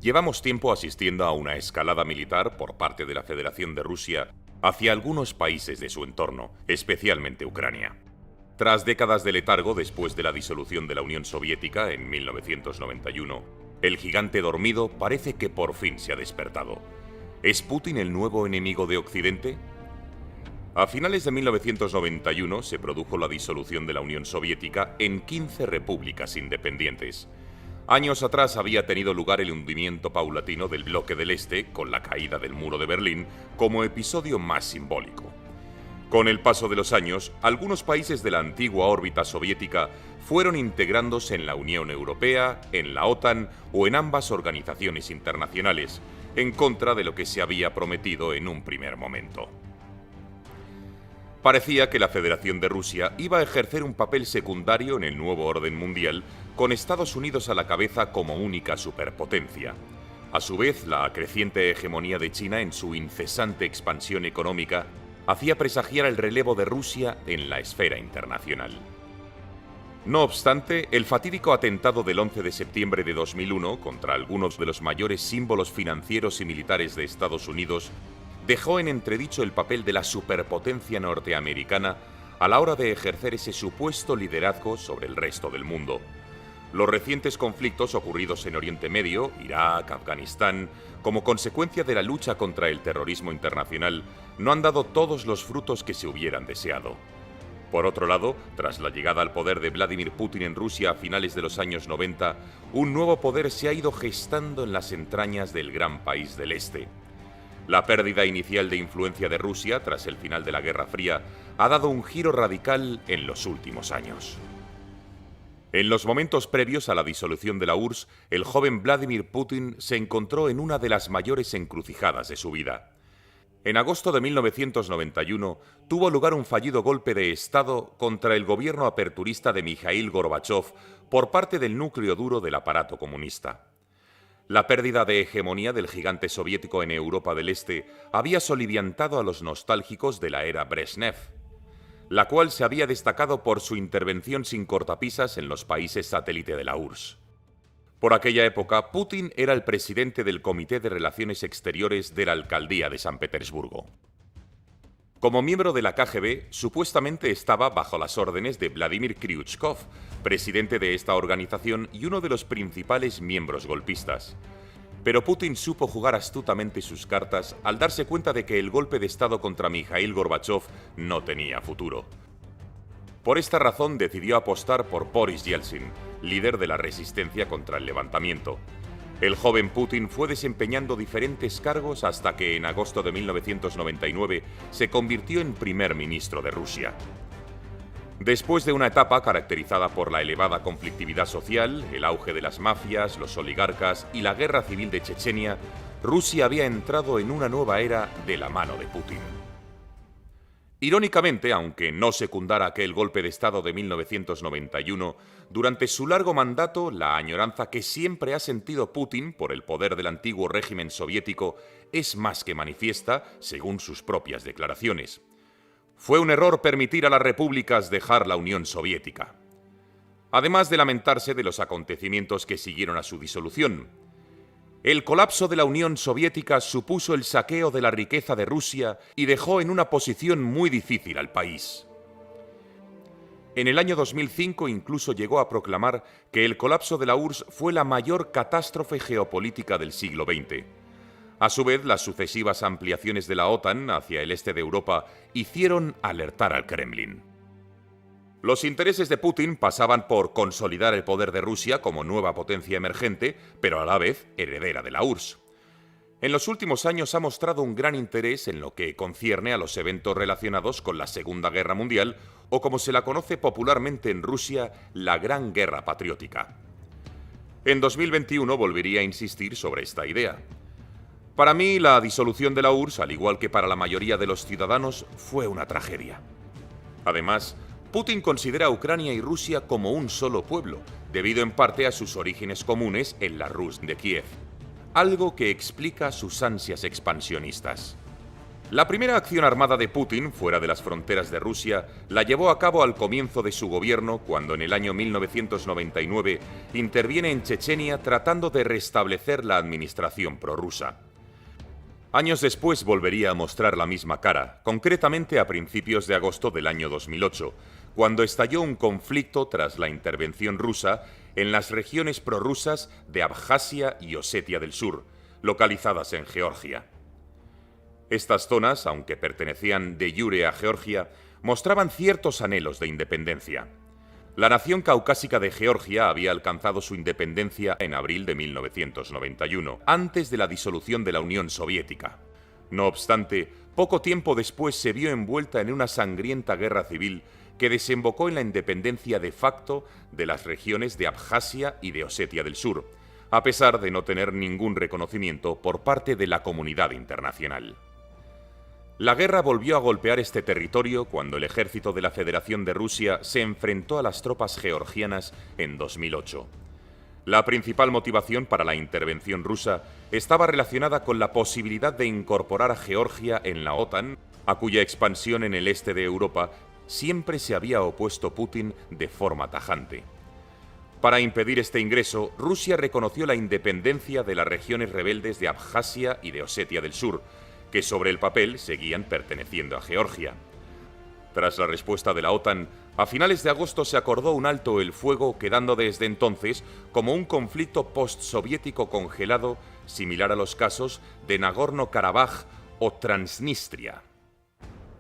Llevamos tiempo asistiendo a una escalada militar por parte de la Federación de Rusia hacia algunos países de su entorno, especialmente Ucrania. Tras décadas de letargo después de la disolución de la Unión Soviética en 1991, el gigante dormido parece que por fin se ha despertado. ¿Es Putin el nuevo enemigo de Occidente? A finales de 1991 se produjo la disolución de la Unión Soviética en 15 repúblicas independientes. Años atrás había tenido lugar el hundimiento paulatino del bloque del Este con la caída del muro de Berlín como episodio más simbólico. Con el paso de los años, algunos países de la antigua órbita soviética fueron integrándose en la Unión Europea, en la OTAN o en ambas organizaciones internacionales, en contra de lo que se había prometido en un primer momento. Parecía que la Federación de Rusia iba a ejercer un papel secundario en el nuevo orden mundial, con Estados Unidos a la cabeza como única superpotencia. A su vez, la creciente hegemonía de China en su incesante expansión económica hacía presagiar el relevo de Rusia en la esfera internacional. No obstante, el fatídico atentado del 11 de septiembre de 2001 contra algunos de los mayores símbolos financieros y militares de Estados Unidos dejó en entredicho el papel de la superpotencia norteamericana a la hora de ejercer ese supuesto liderazgo sobre el resto del mundo. Los recientes conflictos ocurridos en Oriente Medio, Irak, Afganistán, como consecuencia de la lucha contra el terrorismo internacional, no han dado todos los frutos que se hubieran deseado. Por otro lado, tras la llegada al poder de Vladimir Putin en Rusia a finales de los años 90, un nuevo poder se ha ido gestando en las entrañas del gran país del Este. La pérdida inicial de influencia de Rusia tras el final de la Guerra Fría ha dado un giro radical en los últimos años. En los momentos previos a la disolución de la URSS, el joven Vladimir Putin se encontró en una de las mayores encrucijadas de su vida. En agosto de 1991 tuvo lugar un fallido golpe de Estado contra el gobierno aperturista de Mikhail Gorbachov por parte del núcleo duro del aparato comunista. La pérdida de hegemonía del gigante soviético en Europa del Este había soliviantado a los nostálgicos de la era Brezhnev, la cual se había destacado por su intervención sin cortapisas en los países satélite de la URSS. Por aquella época, Putin era el presidente del Comité de Relaciones Exteriores de la Alcaldía de San Petersburgo. Como miembro de la KGB, supuestamente estaba bajo las órdenes de Vladimir Kryuchkov, presidente de esta organización y uno de los principales miembros golpistas. Pero Putin supo jugar astutamente sus cartas al darse cuenta de que el golpe de Estado contra Mikhail Gorbachov no tenía futuro. Por esta razón decidió apostar por Boris Yeltsin, líder de la resistencia contra el levantamiento. El joven Putin fue desempeñando diferentes cargos hasta que en agosto de 1999 se convirtió en primer ministro de Rusia. Después de una etapa caracterizada por la elevada conflictividad social, el auge de las mafias, los oligarcas y la guerra civil de Chechenia, Rusia había entrado en una nueva era de la mano de Putin. Irónicamente, aunque no secundara aquel golpe de Estado de 1991, durante su largo mandato, la añoranza que siempre ha sentido Putin por el poder del antiguo régimen soviético es más que manifiesta, según sus propias declaraciones. Fue un error permitir a las repúblicas dejar la Unión Soviética. Además de lamentarse de los acontecimientos que siguieron a su disolución, el colapso de la Unión Soviética supuso el saqueo de la riqueza de Rusia y dejó en una posición muy difícil al país. En el año 2005 incluso llegó a proclamar que el colapso de la URSS fue la mayor catástrofe geopolítica del siglo XX. A su vez, las sucesivas ampliaciones de la OTAN hacia el este de Europa hicieron alertar al Kremlin. Los intereses de Putin pasaban por consolidar el poder de Rusia como nueva potencia emergente, pero a la vez heredera de la URSS. En los últimos años ha mostrado un gran interés en lo que concierne a los eventos relacionados con la Segunda Guerra Mundial, o como se la conoce popularmente en Rusia, la Gran Guerra Patriótica. En 2021 volvería a insistir sobre esta idea. Para mí, la disolución de la URSS, al igual que para la mayoría de los ciudadanos, fue una tragedia. Además, Putin considera a Ucrania y Rusia como un solo pueblo, debido en parte a sus orígenes comunes en la Rus de Kiev, algo que explica sus ansias expansionistas. La primera acción armada de Putin fuera de las fronteras de Rusia la llevó a cabo al comienzo de su gobierno, cuando en el año 1999 interviene en Chechenia tratando de restablecer la administración prorrusa. Años después volvería a mostrar la misma cara, concretamente a principios de agosto del año 2008, cuando estalló un conflicto tras la intervención rusa en las regiones prorrusas de Abjasia y Osetia del Sur, localizadas en Georgia. Estas zonas, aunque pertenecían de jure a Georgia, mostraban ciertos anhelos de independencia. La nación caucásica de Georgia había alcanzado su independencia en abril de 1991, antes de la disolución de la Unión Soviética. No obstante, poco tiempo después se vio envuelta en una sangrienta guerra civil que desembocó en la independencia de facto de las regiones de Abjasia y de Osetia del Sur, a pesar de no tener ningún reconocimiento por parte de la comunidad internacional. La guerra volvió a golpear este territorio cuando el ejército de la Federación de Rusia se enfrentó a las tropas georgianas en 2008. La principal motivación para la intervención rusa estaba relacionada con la posibilidad de incorporar a Georgia en la OTAN, a cuya expansión en el este de Europa siempre se había opuesto Putin de forma tajante. Para impedir este ingreso, Rusia reconoció la independencia de las regiones rebeldes de Abjasia y de Osetia del Sur, que sobre el papel seguían perteneciendo a Georgia. Tras la respuesta de la OTAN, a finales de agosto se acordó un alto el fuego, quedando desde entonces como un conflicto postsoviético congelado, similar a los casos de Nagorno-Karabaj o Transnistria.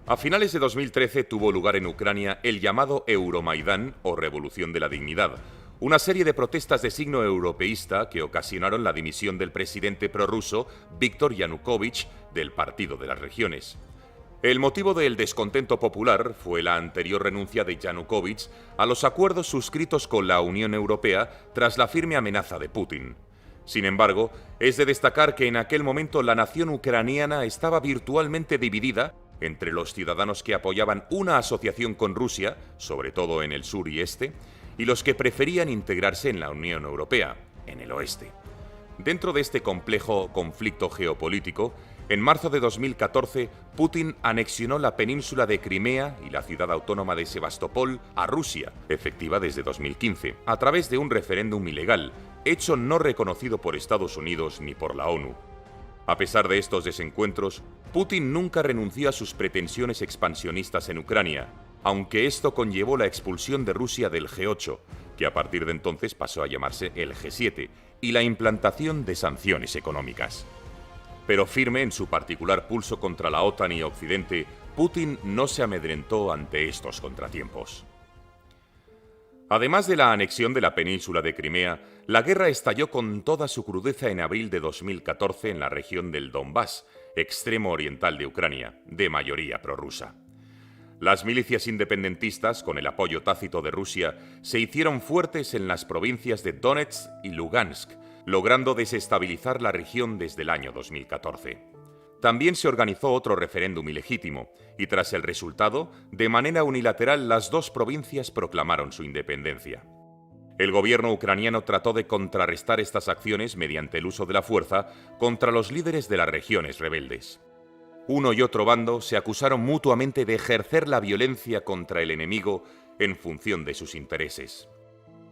A finales de 2013 tuvo lugar en Ucrania el llamado Euromaidán o Revolución de la Dignidad, una serie de protestas de signo europeísta que ocasionaron la dimisión del presidente prorruso Viktor Yanukovych del Partido de las Regiones. El motivo del descontento popular fue la anterior renuncia de Yanukovych a los acuerdos suscritos con la Unión Europea tras la firme amenaza de Putin. Sin embargo, es de destacar que en aquel momento la nación ucraniana estaba virtualmente dividida entre los ciudadanos que apoyaban una asociación con Rusia, sobre todo en el sur y este, y los que preferían integrarse en la Unión Europea, en el oeste. Dentro de este complejo conflicto geopolítico, en marzo de 2014, Putin anexionó la península de Crimea y la ciudad autónoma de Sebastopol a Rusia, efectiva desde 2015, a través de un referéndum ilegal, hecho no reconocido por Estados Unidos ni por la ONU. A pesar de estos desencuentros, Putin nunca renunció a sus pretensiones expansionistas en Ucrania, aunque esto conllevó la expulsión de Rusia del G8, que a partir de entonces pasó a llamarse el G7, y la implantación de sanciones económicas. Pero firme en su particular pulso contra la OTAN y Occidente, Putin no se amedrentó ante estos contratiempos. Además de la anexión de la península de Crimea, la guerra estalló con toda su crudeza en abril de 2014 en la región del Donbass, extremo oriental de Ucrania, de mayoría prorrusa. Las milicias independentistas, con el apoyo tácito de Rusia, se hicieron fuertes en las provincias de Donetsk y Lugansk, logrando desestabilizar la región desde el año 2014. También se organizó otro referéndum ilegítimo, y tras el resultado, de manera unilateral las dos provincias proclamaron su independencia. El gobierno ucraniano trató de contrarrestar estas acciones mediante el uso de la fuerza contra los líderes de las regiones rebeldes. Uno y otro bando se acusaron mutuamente de ejercer la violencia contra el enemigo en función de sus intereses.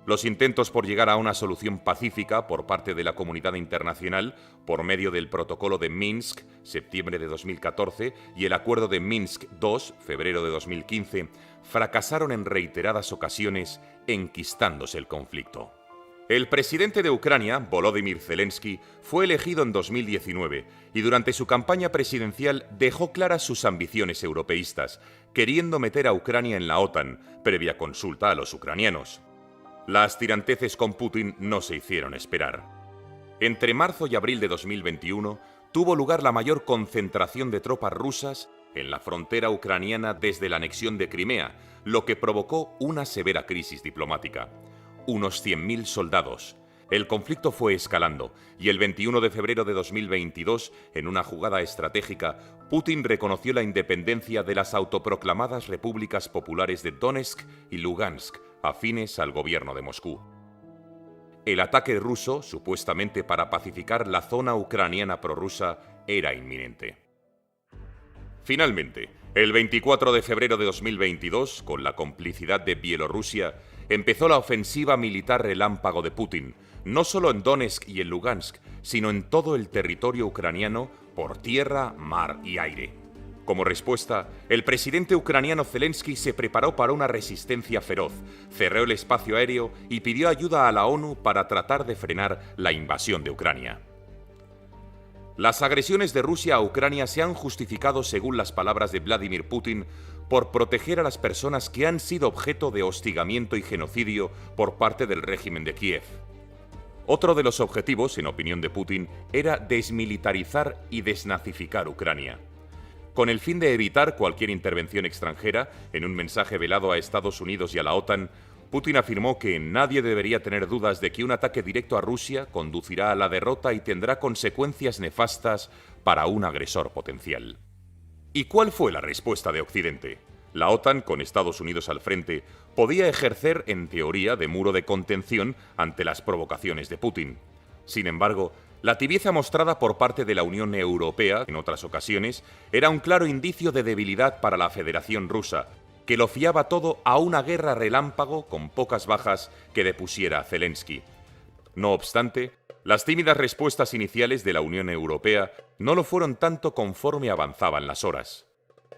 Los intentos por llegar a una solución pacífica por parte de la comunidad internacional, por medio del Protocolo de Minsk, septiembre de 2014, y el Acuerdo de Minsk II, febrero de 2015, fracasaron en reiteradas ocasiones, enquistándose el conflicto. El presidente de Ucrania, Volodymyr Zelensky, fue elegido en 2019 y durante su campaña presidencial dejó claras sus ambiciones europeístas, queriendo meter a Ucrania en la OTAN, previa consulta a los ucranianos. Las tiranteces con Putin no se hicieron esperar. Entre marzo y abril de 2021 tuvo lugar la mayor concentración de tropas rusas en la frontera ucraniana desde la anexión de Crimea, lo que provocó una severa crisis diplomática. Unos 100.000 soldados. El conflicto fue escalando y el 21 de febrero de 2022, en una jugada estratégica, Putin reconoció la independencia de las autoproclamadas repúblicas populares de Donetsk y Lugansk, afines al gobierno de Moscú. El ataque ruso, supuestamente para pacificar la zona ucraniana prorrusa, era inminente. Finalmente, el 24 de febrero de 2022, con la complicidad de Bielorrusia, empezó la ofensiva militar relámpago de Putin, no solo en Donetsk y en Lugansk, sino en todo el territorio ucraniano por tierra, mar y aire. Como respuesta, el presidente ucraniano Zelensky se preparó para una resistencia feroz, cerró el espacio aéreo y pidió ayuda a la ONU para tratar de frenar la invasión de Ucrania. Las agresiones de Rusia a Ucrania se han justificado, según las palabras de Vladimir Putin, por proteger a las personas que han sido objeto de hostigamiento y genocidio por parte del régimen de Kiev. Otro de los objetivos, en opinión de Putin, era desmilitarizar y desnazificar Ucrania. Con el fin de evitar cualquier intervención extranjera, en un mensaje velado a Estados Unidos y a la OTAN, Putin afirmó que nadie debería tener dudas de que un ataque directo a Rusia conducirá a la derrota y tendrá consecuencias nefastas para un agresor potencial. ¿Y cuál fue la respuesta de Occidente? La OTAN, con Estados Unidos al frente, podía ejercer, en teoría, de muro de contención ante las provocaciones de Putin. Sin embargo, la tibieza mostrada por parte de la Unión Europea, en otras ocasiones, era un claro indicio de debilidad para la Federación Rusa, que lo fiaba todo a una guerra relámpago con pocas bajas que depusiera a Zelensky. No obstante, las tímidas respuestas iniciales de la Unión Europea no lo fueron tanto conforme avanzaban las horas.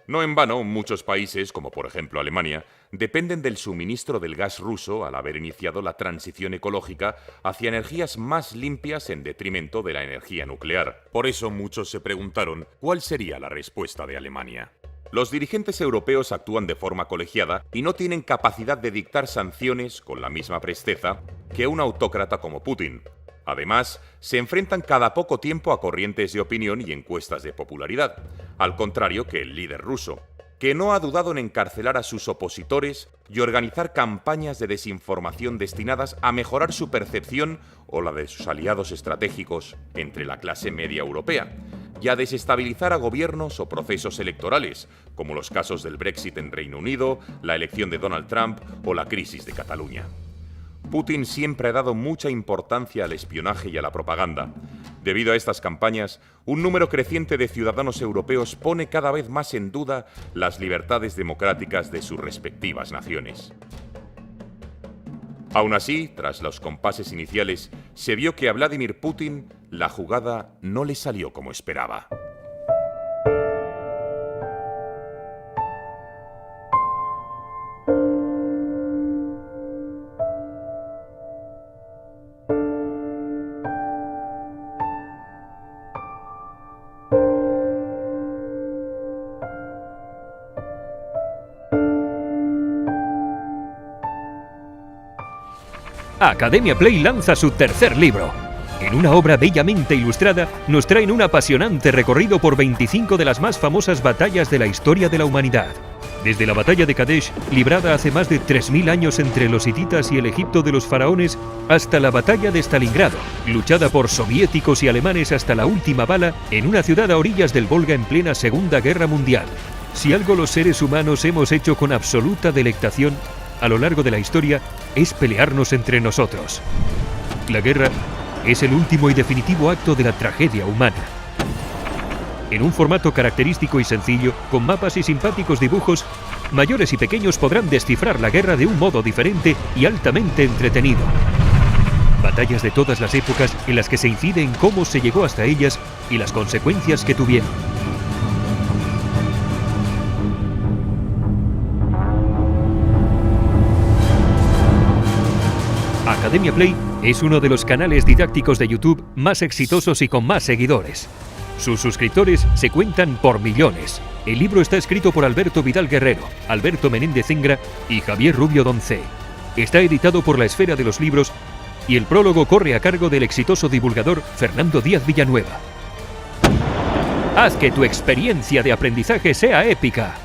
No en vano, muchos países, como por ejemplo Alemania, dependen del suministro del gas ruso al haber iniciado la transición ecológica hacia energías más limpias en detrimento de la energía nuclear. Por eso muchos se preguntaron cuál sería la respuesta de Alemania. Los dirigentes europeos actúan de forma colegiada y no tienen capacidad de dictar sanciones con la misma presteza que un autócrata como Putin. Además, se enfrentan cada poco tiempo a corrientes de opinión y encuestas de popularidad, al contrario que el líder ruso, que no ha dudado en encarcelar a sus opositores y organizar campañas de desinformación destinadas a mejorar su percepción o la de sus aliados estratégicos entre la clase media europea, y a desestabilizar a gobiernos o procesos electorales, como los casos del Brexit en Reino Unido, la elección de Donald Trump o la crisis de Cataluña. Putin siempre ha dado mucha importancia al espionaje y a la propaganda. Debido a estas campañas, un número creciente de ciudadanos europeos pone cada vez más en duda las libertades democráticas de sus respectivas naciones. Aún así, tras los compases iniciales, se vio que a Vladimir Putin la jugada no le salió como esperaba. Academia Play lanza su tercer libro. En una obra bellamente ilustrada, nos traen un apasionante recorrido por 25 de las más famosas batallas de la historia de la humanidad. Desde la batalla de Kadesh, librada hace más de 3000 años entre los hititas y el Egipto de los faraones, hasta la batalla de Stalingrado, luchada por soviéticos y alemanes hasta la última bala en una ciudad a orillas del Volga en plena Segunda Guerra Mundial. Si algo los seres humanos hemos hecho con absoluta delectación a lo largo de la historia, es pelearnos entre nosotros. La guerra es el último y definitivo acto de la tragedia humana. En un formato característico y sencillo, con mapas y simpáticos dibujos, mayores y pequeños podrán descifrar la guerra de un modo diferente y altamente entretenido. Batallas de todas las épocas en las que se incide en cómo se llegó hasta ellas y las consecuencias que tuvieron. Academia Play es uno de los canales didácticos de YouTube más exitosos y con más seguidores. Sus suscriptores se cuentan por millones. El libro está escrito por Alberto Vidal Guerrero, Alberto Menéndez Ingra y Javier Rubio Doncé. Está editado por La Esfera de los Libros y el prólogo corre a cargo del exitoso divulgador Fernando Díaz Villanueva. Haz que tu experiencia de aprendizaje sea épica.